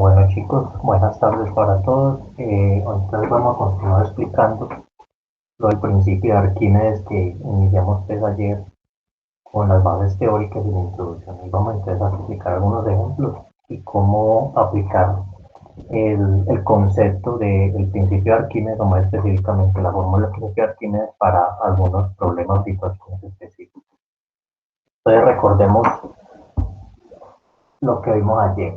Bueno chicos, buenas tardes para todos. Ahorita les vamos a continuar explicando lo del principio de Arquímedes que iniciamos pues ayer con las bases teóricas y la introducción. Y vamos entonces a explicar algunos ejemplos y cómo aplicar el concepto del principio de Arquímedes, o más específicamente la fórmula del principio de Arquímedes para algunos problemas o situaciones específicas. Entonces recordemos lo que vimos ayer.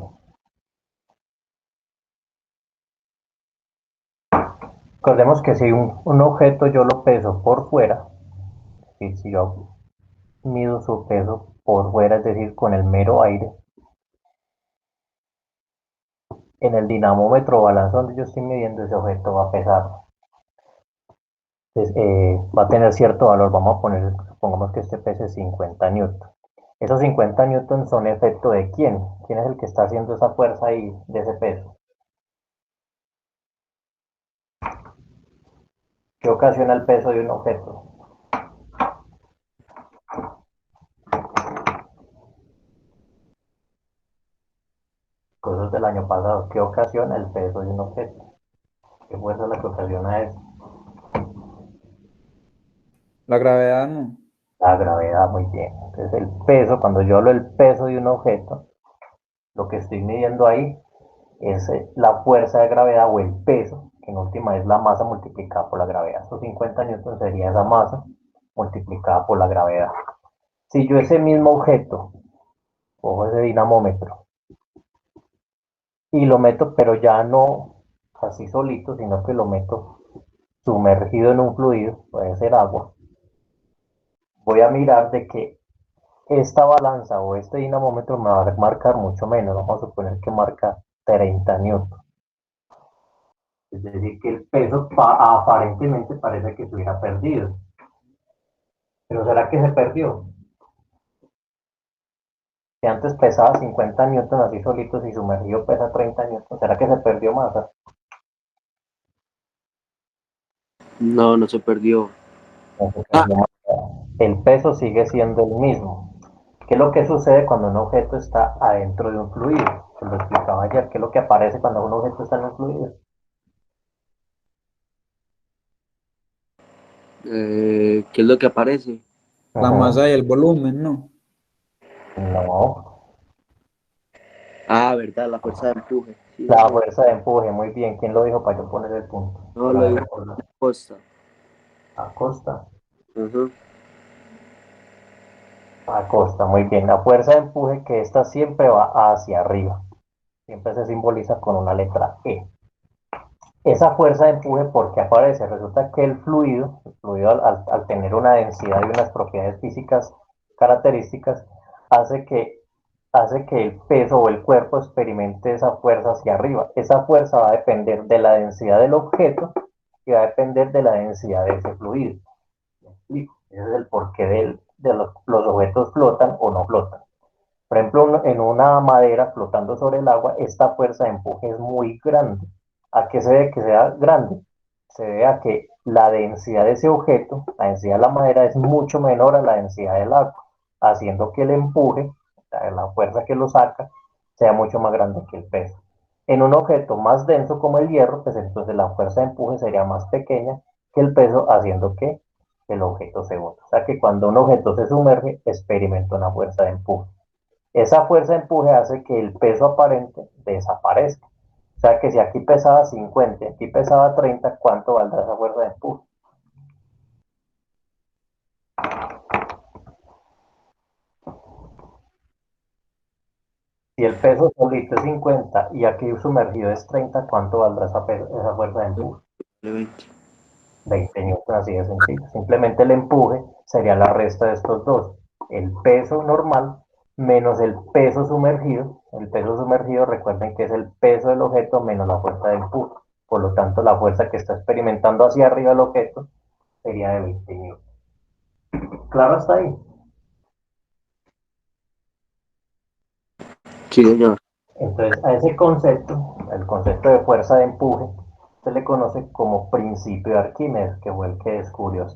Recordemos que si un objeto yo lo peso por fuera, y si yo mido su peso por fuera, es decir, con el mero aire, en el dinamómetro o balanza donde yo estoy midiendo ese objeto va a pesar. Entonces, va a tener cierto valor, vamos a poner, supongamos que este pese 50 newtons. Esos 50 newtons son efecto de quién, quién es el que está haciendo esa fuerza ahí de ese peso, qué ocasiona el peso de un objeto, cosas del año pasado, qué ocasiona el peso de un objeto, qué fuerza es la que ocasiona eso. La gravedad no. La gravedad, muy bien. Entonces el peso, cuando yo hablo del peso de un objeto, lo que estoy midiendo ahí es la fuerza de gravedad o el peso, que en última es la masa multiplicada por la gravedad. Esos 50 newtons sería esa masa multiplicada por la gravedad. Si yo ese mismo objeto, cojo ese dinamómetro y lo meto, pero ya no así solito, sino que lo meto sumergido en un fluido, puede ser agua, voy a mirar de que esta balanza o este dinamómetro me va a marcar mucho menos. Vamos a suponer que marca 30 newtons. Es decir, que el peso aparentemente parece que se hubiera perdido. Pero ¿será que se perdió? Si antes pesaba 50 newtons así solitos y sumergido pesa 30 newtons, ¿será que se perdió masa? No, no se perdió. No se Ah, perdió masa. El peso sigue siendo el mismo. ¿Qué es lo que sucede cuando un objeto está adentro de un fluido? Se lo explicaba ayer. ¿Qué es lo que aparece cuando un objeto está en un fluido? ¿qué es lo que aparece? La Ajá. masa y el volumen, ¿no? No, Ah, verdad, la fuerza de empuje. Sí, la señor. fuerza de empuje, muy bien. ¿Quién lo dijo para yo poner el punto? No, lo Para dijo recordar. Costa. Acosta. Ujú. Acosta, muy bien. La fuerza de empuje que esta siempre va hacia arriba. Siempre se simboliza con una letra E. Esa fuerza de empuje, ¿por qué aparece? Resulta que el fluido al tener una densidad y unas propiedades físicas características, hace que, hace que el peso o el cuerpo experimente esa fuerza hacia arriba. Esa fuerza va a depender de la densidad del objeto y va a depender de la densidad de ese fluido. ¿Me explico? Ese es el porqué de los objetos flotan o no flotan. Por ejemplo, en una madera flotando sobre el agua, esta fuerza de empuje es muy grande. ¿A qué se debe que sea grande? Se debe a que la densidad de ese objeto, la densidad de la madera es mucho menor a la densidad del agua, haciendo que el empuje, la fuerza que lo saca, sea mucho más grande que el peso. En un objeto más denso como el hierro, pues entonces la fuerza de empuje sería más pequeña que el peso, haciendo que el objeto se hunda. O sea que cuando un objeto se sumerge, experimenta una fuerza de empuje. Esa fuerza de empuje hace que el peso aparente desaparezca. O sea que si aquí pesaba 50 y aquí pesaba 30, ¿cuánto valdrá esa fuerza de empuje? Si el peso solito es 50 y aquí sumergido es 30, ¿cuánto valdrá esa fuerza de empuje? 20. 20 newtons, así de sencillo. Simplemente el empuje sería la resta de estos dos. El peso normal menos el peso sumergido. El peso sumergido, recuerden que es el peso del objeto menos la fuerza de empuje. Por lo tanto, la fuerza que está experimentando hacia arriba el objeto sería de 20 newtons. Claro, hasta ahí. Sí, señor. Entonces, a ese concepto, el concepto de fuerza de empuje, se le conoce como principio de Arquímedes, que fue el que descubrió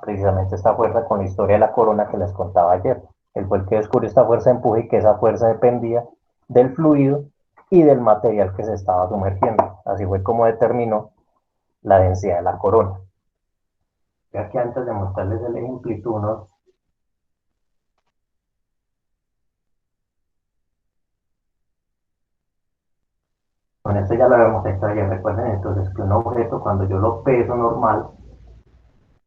precisamente esta fuerza con la historia de la corona que les contaba ayer. Él fue el que descubrió esta fuerza de empuje y que esa fuerza dependía del fluido y del material que se estaba sumergiendo. Así fue como determinó la densidad de la corona. Ya que antes de mostrarles el ejemplito, con esto ya lo habíamos hecho ayer, recuerden entonces que un objeto cuando yo lo peso normal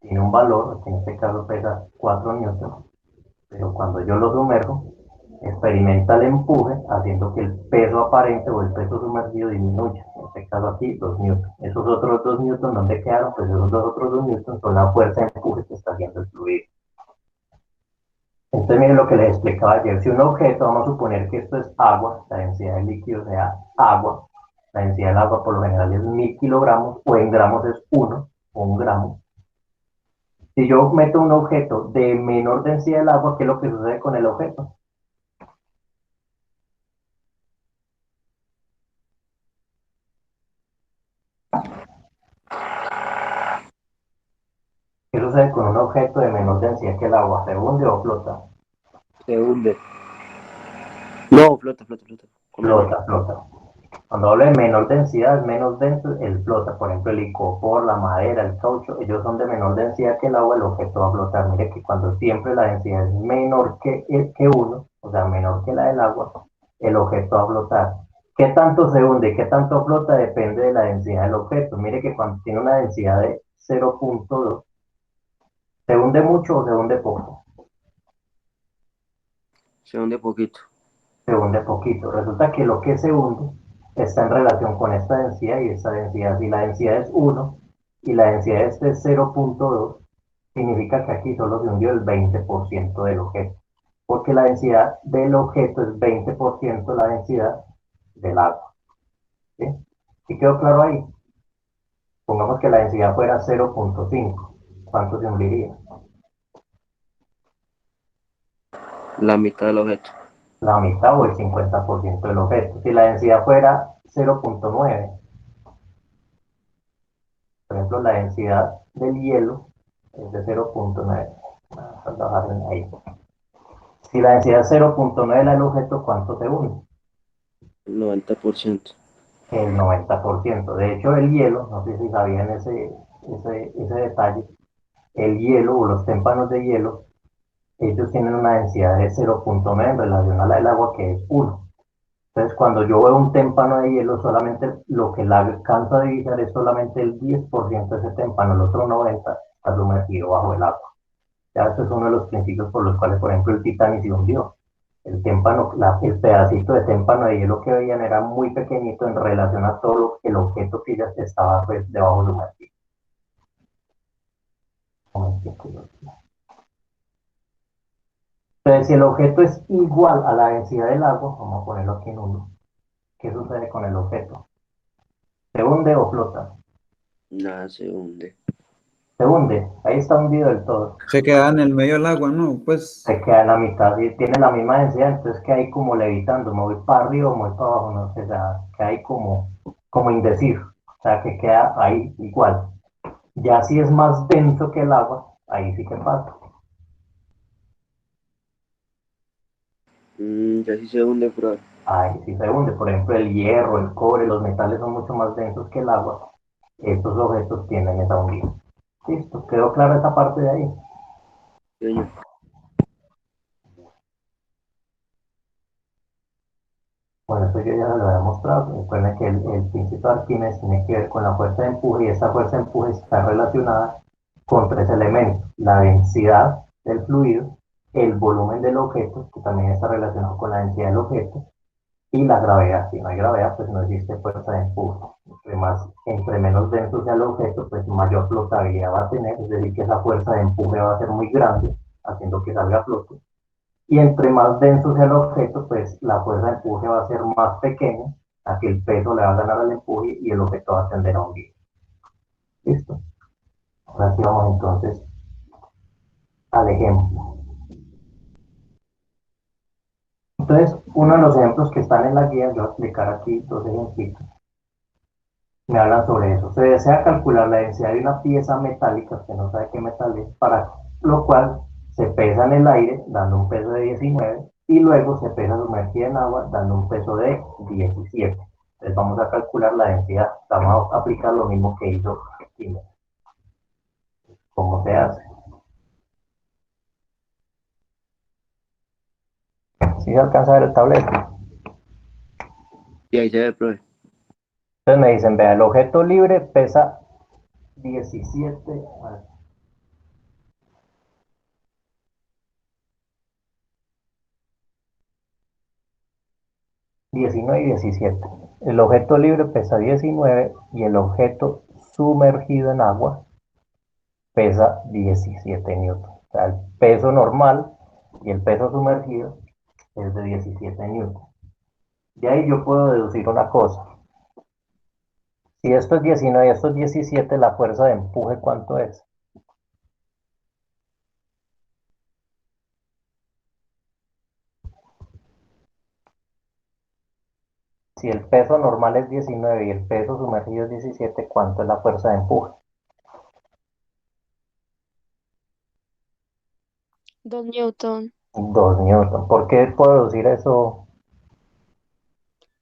tiene un valor, que en este caso pesa 4 newtons, pero cuando yo lo sumerjo, experimenta el empuje haciendo que el peso aparente o el peso sumergido disminuya. En este caso aquí 2 newtons. Esos otros 2 newtons, ¿dónde quedaron? Pues esos otros 2 newtons son la fuerza de empuje que está haciendo el fluido. Entonces miren lo que les explicaba ayer. Si un objeto, vamos a suponer que esto es agua, la densidad del líquido sea agua, la densidad del agua por lo general es 1000 kilogramos o en gramos es 1 o 1 gramo. Si yo meto un objeto de menor densidad del agua, ¿qué es lo que sucede con el objeto? ¿Qué sucede con un objeto de menor densidad que el agua? ¿Se hunde o flota? Se hunde. No, flota, flota, flota. Con menor. Flota, flota. Cuando hablo de menor densidad, es menos denso, él flota. Por ejemplo, el icopor, la madera, el caucho, ellos son de menor densidad que el agua, el objeto va a flotar. Mire que cuando siempre la densidad es menor que uno, o sea, menor que la del agua, el objeto va a flotar. ¿Qué tanto se hunde y qué tanto flota? Depende de la densidad del objeto. Mire que cuando tiene una densidad de 0.2, ¿se hunde mucho o se hunde poco? Se hunde poquito. Se hunde poquito. Resulta que lo que se hunde está en relación con esta densidad y esta densidad. Si la densidad es 1 y la densidad es de 0.2, significa que aquí solo se hundió el 20% del objeto, porque la densidad del objeto es 20% la densidad del agua. ¿Sí? ¿Sí quedó claro ahí? Pongamos que la densidad fuera 0.5. ¿Cuánto se hundiría? La mitad del objeto. La mitad o el 50% del objeto. Si la densidad fuera 0.9, por ejemplo, la densidad del hielo es de 0.9. Ahí. Si la densidad es 0.9 del objeto, ¿cuánto se hunde? 90%. El 90%. De hecho, el hielo, no sé si sabían ese detalle, el hielo o los témpanos de hielo, ellos tienen una densidad de 0.9 en relación a la del agua, que es 1. Entonces, cuando yo veo un témpano de hielo, solamente lo que la alcanza a divisar es solamente el 10% de ese témpano, el otro 90% está sumergido bajo el agua. Ya este es uno de los principios por los cuales, por ejemplo, el Titanic se hundió. El témpano, el pedacito de témpano de hielo que veían era muy pequeñito en relación a todo el objeto que ya estaba pues, debajo sumergido. Entonces, si el objeto es igual a la densidad del agua, vamos a ponerlo aquí en 1, ¿qué sucede con el objeto? ¿Se hunde o flota? Nada, se hunde. Se hunde, ahí está hundido del todo. Se queda en el medio del agua, ¿no? Pues Se queda en la mitad, si tiene la misma densidad, entonces queda ahí como levitando, me voy para arriba o me voy para abajo, no sé, o sea, queda ahí como indeciso, o sea, que queda ahí igual. Ya si es más denso que el agua, ahí sí que pasa. Ya sí se hunde, pero Ahí sí se hunde. Por ejemplo, el hierro, el cobre, los metales son mucho más densos que el agua. Estos objetos tienen esa hundida. Listo, quedó clara esa parte de ahí. pequeño. Bueno, esto yo ya se lo había mostrado. Recuerden que el principio de Arquímedes tiene que ver con la fuerza de empuje y esta fuerza de empuje está relacionada con 3 elementos. La densidad del fluido, el volumen del objeto, que también está relacionado con la densidad del objeto, y la gravedad. Si no hay gravedad, pues no existe fuerza de empuje. Entre menos denso sea el objeto, pues mayor flotabilidad va a tener, es decir, que esa fuerza de empuje va a ser muy grande, haciendo que salga a flote. Y entre más denso sea el objeto, pues la fuerza de empuje va a ser más pequeña, a que el peso le va a ganar al empuje y el objeto va a tender a hundir. ¿Listo? Ahora sí vamos entonces al ejemplo. Entonces, uno de los ejemplos que están en la guía, yo voy a explicar aquí 2 ejemplitos. Me hablan sobre eso. Se desea calcular la densidad de una pieza metálica, que no sabe qué metal es, para lo cual se pesa en el aire, dando un peso de 19, y luego se pesa sumergida en agua dando un peso de 17. Entonces vamos a calcular la densidad. Vamos a aplicar lo mismo que hizo Arquímedes. ¿Cómo se hace? ¿Sí se alcanza a ver el tablero? Y ahí se ve, profe. Entonces me dicen, vea, el objeto libre pesa 17, 19 y 17. El objeto libre pesa 19 y el objeto sumergido en agua pesa 17 newtons. O sea, el peso normal y el peso sumergido es de 17 newtons. De ahí yo puedo deducir una cosa. Si esto es 19 y esto es 17, la fuerza de empuje, ¿cuánto es? Si el peso normal es 19 y el peso sumergido es 17, ¿cuánto es la fuerza de empuje? 2 Newton. 2 newtons. ¿Por qué puedo deducir eso?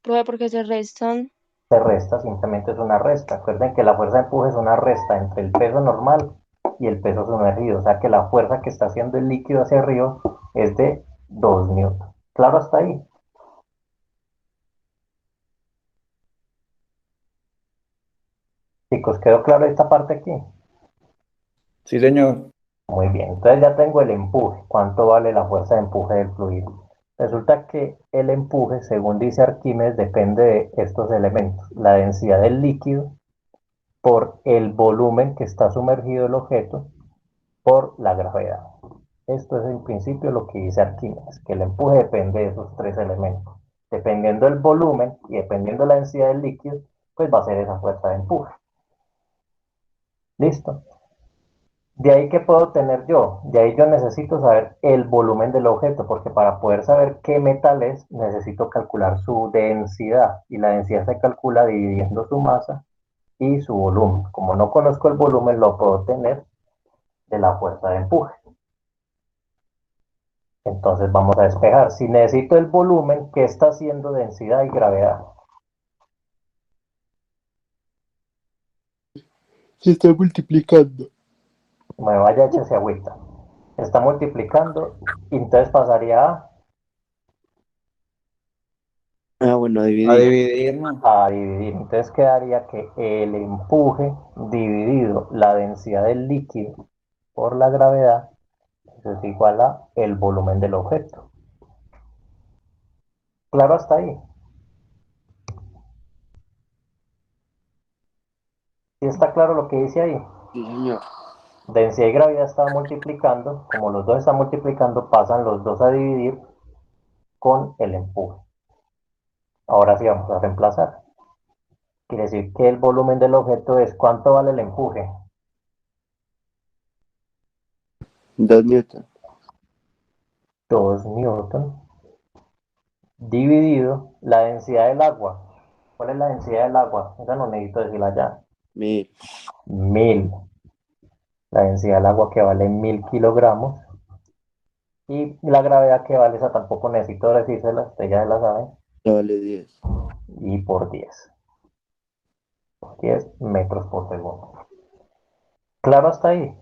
Profe, porque se restan. Se resta, simplemente es una resta. Recuerden que la fuerza de empuje es una resta entre el peso normal y el peso sumergido. O sea que la fuerza que está haciendo el líquido hacia arriba es de 2 newtons. ¿Claro hasta ahí? Chicos, ¿quedó claro esta parte aquí? Sí, señor. Muy bien, entonces ya tengo el empuje. ¿Cuánto vale la fuerza de empuje del fluido? Resulta que el empuje, según dice Arquímedes, depende de estos elementos. La densidad del líquido por el volumen que está sumergido el objeto por la gravedad. Esto es en principio lo que dice Arquímedes, que el empuje depende de esos tres elementos. Dependiendo del volumen y dependiendo de la densidad del líquido, pues va a ser esa fuerza de empuje. ¿Listo? De ahí que puedo tener yo, de ahí yo necesito saber el volumen del objeto, porque para poder saber qué metal es, necesito calcular su densidad, y la densidad se calcula dividiendo su masa y su volumen. Como no conozco el volumen, lo puedo tener de la fuerza de empuje. Entonces vamos a despejar. Si necesito el volumen, ¿qué está haciendo densidad y gravedad? Se está multiplicando. Me vaya ese agüita. Está multiplicando y entonces pasaría Ah, bueno, A dividir. dividir, ¿no? a dividir. Entonces quedaría que el empuje dividido la densidad del líquido por la gravedad, eso es igual a el volumen del objeto. Claro hasta ahí. ¿Sí está claro lo que dice ahí? Sí, señor. Densidad y gravedad están multiplicando. Como los dos están multiplicando, pasan los dos a dividir con el empuje. Ahora sí vamos a reemplazar. Quiere decir que el volumen del objeto es ¿cuánto vale el empuje? 2 Newton. 2 newton dividido la densidad del agua. ¿Cuál es la densidad del agua? Esa no necesito decirla ya. 1000. 1000. La densidad del agua que vale 1000 kilogramos. Y la gravedad que vale, esa tampoco necesito decírsela, ustedes ya la saben. Vale 10. Y por 10. 10 metros por segundo. ¿Claro hasta ahí?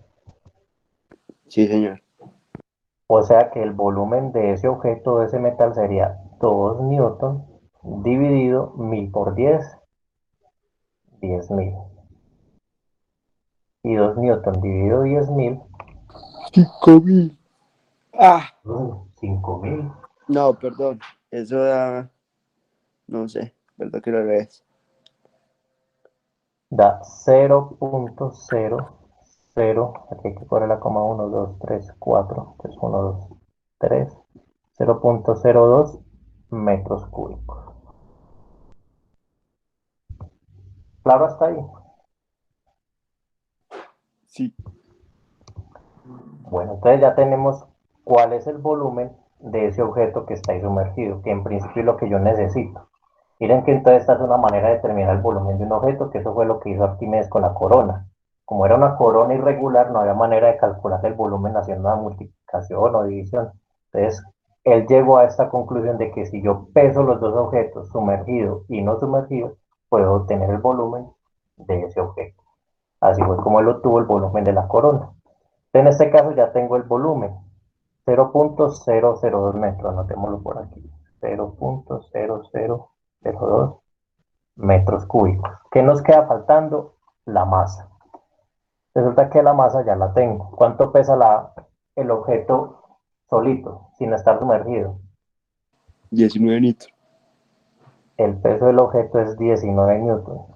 Sí, señor. O sea que el volumen de ese objeto, de ese metal, sería 2 newton dividido 1000 por 10, 10.000. Y 2 newton dividido 10.000, 5000. Ah, 5.000. no, perdón. Eso da. No sé. ¿Verdad que lo ves? Da 0.00, aquí hay que poner la coma 1, 2, 3, 4, 3, 1, 2, 3, 0.02 metros cúbicos. Claro hasta ahí. Sí. Bueno, entonces ya tenemos cuál es el volumen de ese objeto que está ahí sumergido, que en principio es lo que yo necesito. Miren que entonces esta es una manera de determinar el volumen de un objeto, que eso fue lo que hizo Arquímedes con la corona. Como era una corona irregular, no había manera de calcular el volumen haciendo una multiplicación o división. Entonces, él llegó a esta conclusión de que si yo peso los dos objetos, sumergido y no sumergido, puedo obtener el volumen de ese objeto. Así fue como él obtuvo el volumen de la corona. En este caso ya tengo el volumen, 0.002 metros, anotémoslo por aquí, 0.0002 metros cúbicos. ¿Qué nos queda faltando? La masa. Resulta que la masa ya la tengo. ¿Cuánto pesa el objeto solito, sin estar sumergido? 19 nitros. El peso del objeto es 19 newtons.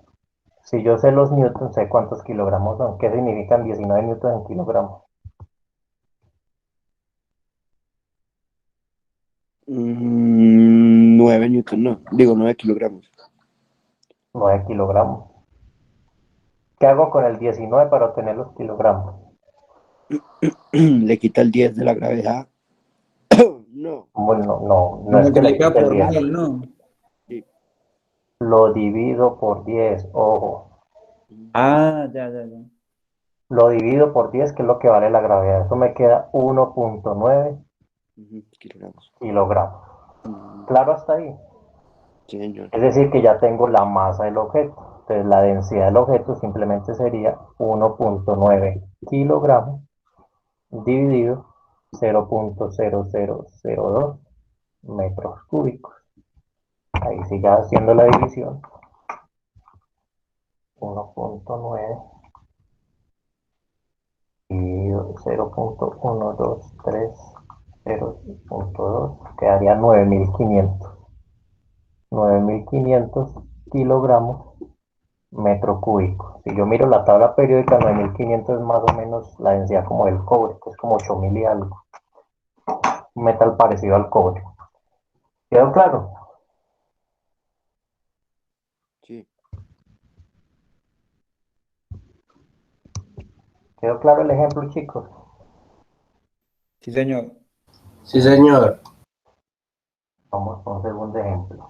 Si yo sé los newtons, sé cuántos kilogramos son. ¿Qué significan 19 newtons en kilogramos? 9 newton, no. Digo, 9 kilogramos. 9 kilogramos. ¿Qué hago con el 19 para obtener los kilogramos? Le quita el 10 de la gravedad. No. Bueno, no, Lo es que le multiplica quite el por 10. 1000, ¿no? Sí. Lo divido por 10, ojo. Ah, ya. Lo divido por 10, que es lo que vale la gravedad. Eso me queda 1.9 Kilogramos. kilogramos. ¿Claro hasta ahí? Sí, señor. Es decir, que ya tengo la masa del objeto. Entonces, la densidad del objeto simplemente sería 1.9 kilogramos dividido 0.0002 metros cúbicos. Ahí sigue haciendo la división. 1.9 dividido 0.123, 0.2, quedaría 9.500 kilogramos metro cúbico. Si yo miro la tabla periódica, 9.500 es más o menos la densidad como del cobre, que es como 8.000 y algo. Un metal parecido al cobre. ¿Quedó claro? Sí. ¿Quedó claro el ejemplo, chicos? Sí, señor. Sí, señor. Vamos con un segundo ejemplo.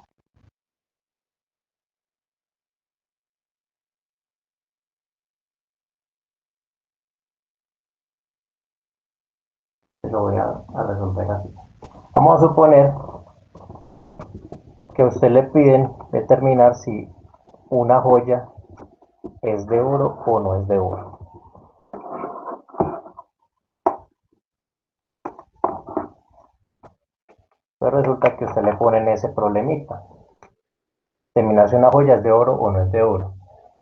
Lo voy a resolver así. Vamos a suponer que a usted le piden determinar si una joya es de oro o no es de oro. Pues resulta que usted le ponen ese problemita. Determinar si una joya es de oro o no es de oro.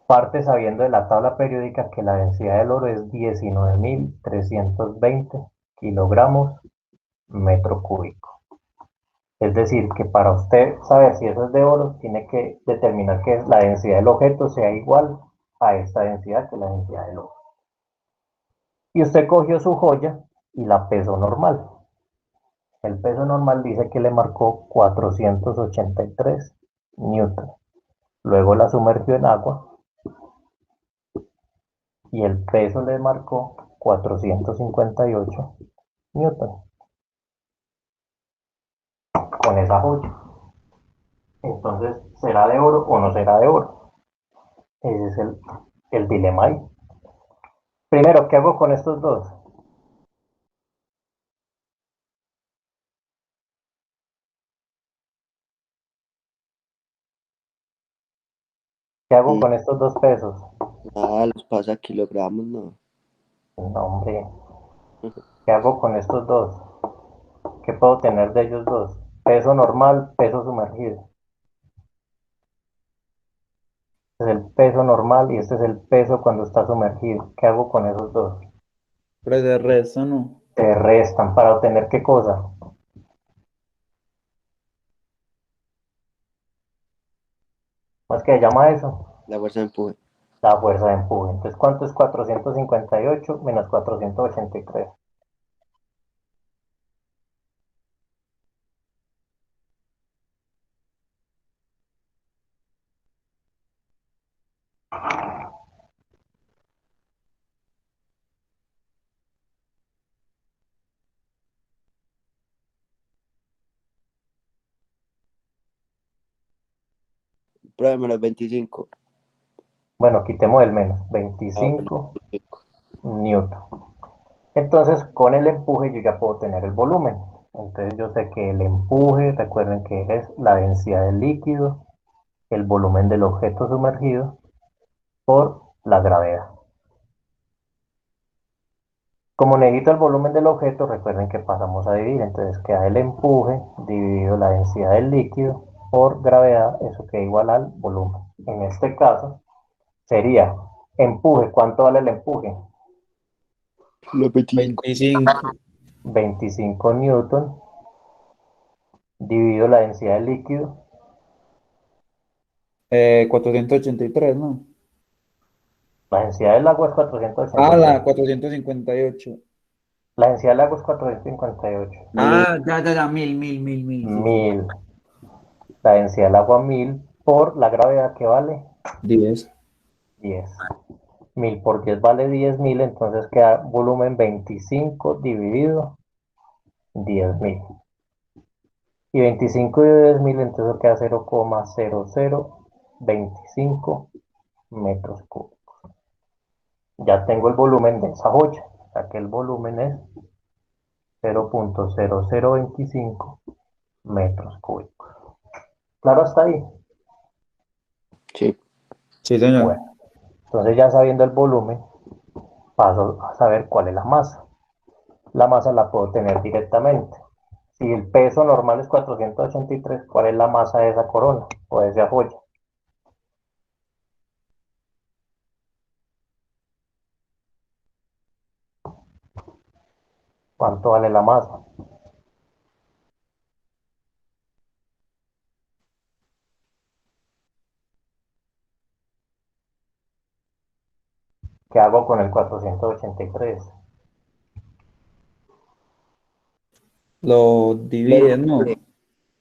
Parte sabiendo de la tabla periódica que la densidad del oro es 19.320 kilogramos metro cúbico. Es decir, que para usted saber si eso es de oro, tiene que determinar que la densidad del objeto sea igual a esta densidad, que es la densidad del oro. Y usted cogió su joya y la pesó normal. El peso normal dice que le marcó 483 newton. Luego la sumergió en agua y el peso le marcó 458 newton con esa joya. Entonces, ¿será de oro o no será de oro? Ese es el dilema ahí. Primero, ¿qué hago con estos dos? ¿Qué hago con estos dos pesos? Los pasa a kilogramos, no. No, hombre, ¿qué hago con estos dos? ¿Qué puedo tener de ellos dos? Peso normal, peso sumergido. Este es el peso normal y este es el peso cuando está sumergido. ¿Qué hago con esos dos? Pero de resto no. Se restan para obtener ¿qué cosa? ¿Cómo es que se llama eso? La fuerza de empuje. La fuerza de empuje. Entonces, ¿cuánto es 458 menos 483? Pruébeme los 25. Bueno, quitemos el menos. Bueno, 25 25. newton. Entonces, con el empuje yo ya puedo tener el volumen. Entonces yo sé que el empuje, recuerden que es la densidad del líquido, el volumen del objeto sumergido por la gravedad. Como necesito el volumen del objeto, recuerden que pasamos a dividir, entonces queda el empuje dividido la densidad del líquido por gravedad, eso queda igual al volumen. En este caso sería empuje, ¿cuánto vale el empuje? La petit. 25. 25 newton dividido la densidad del líquido, 483, ¿no? la densidad del agua es Ah, 483, la 458. la densidad del agua es 458, Ah, ya, 1000, sí, sí. 1000, la densidad del agua 1000 por la gravedad que vale 10. 10. 1000 por 10 vale 10.000, entonces queda volumen 25 dividido 10.000. Y 25 dividido 10.000, entonces queda 0,0025 metros cúbicos. Ya tengo el volumen de esa joya, o sea que el volumen es 0,0025 metros cúbicos. ¿Claro hasta ahí? Sí. Sí, señor. Bueno, entonces ya sabiendo el volumen, paso a saber cuál es la masa. La masa la puedo tener directamente. Si el peso normal es 483, ¿cuál es la masa de esa corona o de esa joya? ¿Cuánto vale la masa? ¿Qué hago con el 483? Lo divide, ¿no?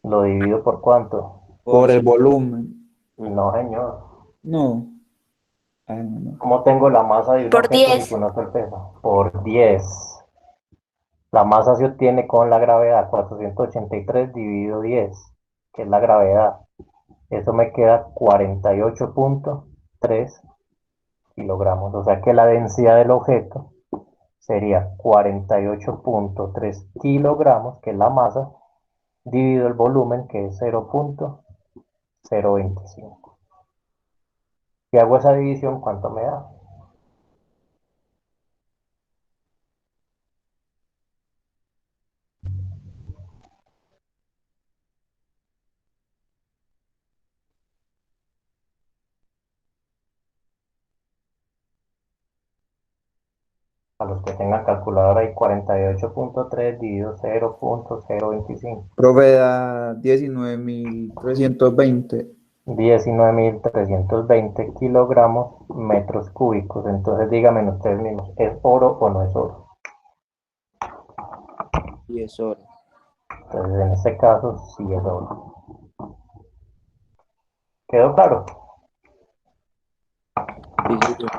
¿Lo divido por cuánto? Por el volumen. No, señor. No. Ah, no. ¿Cómo tengo la masa de un Por objeto si 10. conozco el peso? Por 10. La masa se obtiene con la gravedad 483 dividido 10, que es la gravedad. Eso me queda 48,3 kilogramos. O sea que la densidad del objeto sería 48,3 kilogramos, que es la masa, dividido el volumen, que es 0,025. Si hago esa división, ¿cuánto me da? A los que tengan calculadora, hay 48,3 dividido 0,025. Profe da 19.320. 19.320 kilogramos metros cúbicos. Entonces díganme ustedes mismos, ¿es oro o no es oro? Y es oro. Entonces en este caso sí es oro. ¿Quedó claro? Sí, señor.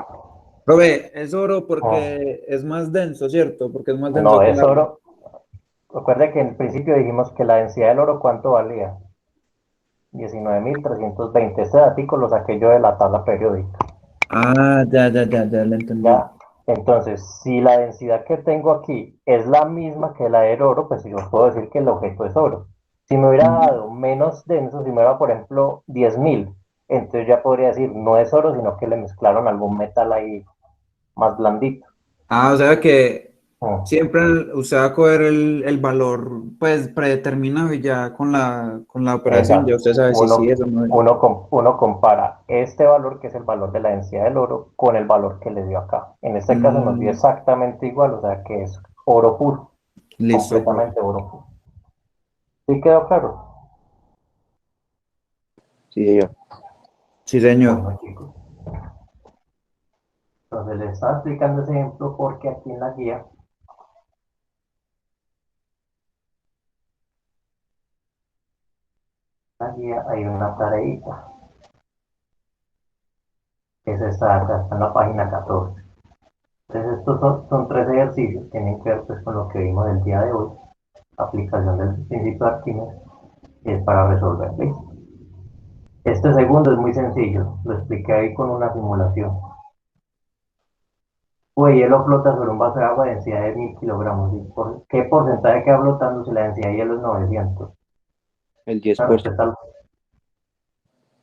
Profe, es oro Oh, porque es más denso, ¿cierto? Porque es más denso no que el es agua. oro. Recuerde que en principio dijimos que la densidad del oro, ¿cuánto valía? 19.320. Este dato lo saqué yo de la tabla periódica. Ah, ya, lo entendí. ¿Ya? Entonces, si la densidad que tengo aquí es la misma que la del oro, pues yo puedo decir que el objeto es oro. Si me hubiera Ujú. dado menos denso, si me hubiera, por ejemplo, 10.000, entonces ya podría decir, no es oro, sino que le mezclaron algún metal ahí más blandito. Ah, o sea que Mm. siempre usted va a coger el valor pues predeterminado y ya con la operación ya Exacto. usted sabe si sí es o no es. Uno compara este valor, que es el valor de la densidad del oro, con el valor que le dio acá. En este caso nos dio Mm, exactamente igual, o sea que es oro puro, listo, profe. completamente oro puro. ¿Sí quedó claro? Sí, señor. Sí, señor. Bueno, chicos. Entonces les estaba explicando ese ejemplo porque aquí en la guía hay una tareita, que es esta acá, está en la página 14. Entonces estos son tres ejercicios, tienen que ver pues con lo que vimos el día de hoy, aplicación del principio de Arquímedes, y es para resolver. ¿Listo? Este segundo es muy sencillo, lo expliqué ahí con una simulación. Pues hielo flota sobre un vaso de agua de densidad de 1000 kilogramos. ¿Qué porcentaje queda flotando si la densidad de hielo es 900? El Claro, 10%.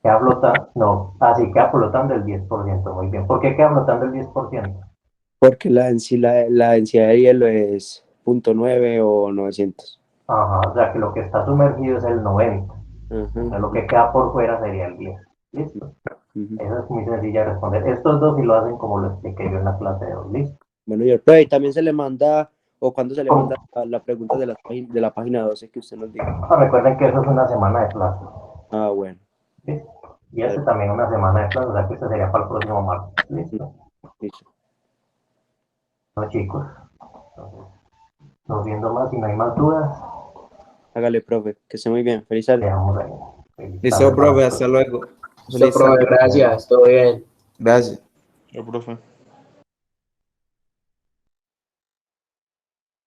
queda flotando, no, así queda flotando el 10%, muy bien. ¿Por qué queda flotando el 10%? Porque la densidad de hielo es 0.9 o 900. Ajá, o sea que lo que está sumergido es el 90. Ajá, O sea, lo que queda por fuera sería el 10. ¿Listo? ujú. Esa es muy sencilla de responder. Estos dos sí lo hacen como lo expliqué yo en la clase de hoy. ¿Listo? Bueno, y pero ahí también se le manda, o cuando se le ¿Cómo? manda la pregunta de la página 12 que usted nos diga. Recuerden que eso es una semana de clase. Ah, bueno. ¿Listo? Y Dale, este también una semana de clase, o sea que este sería para el próximo martes. ¿Listo? listo. No, chicos. Entonces, no viendo más, si no hay más dudas, Hágale, profe, que esté muy bien. Feliz tarde. dejamos ahí. Feliz Listo, tarde para profe, hasta nosotros. luego. Listo, Feliz profe, tarde. gracias, todo bien. Gracias. El profe.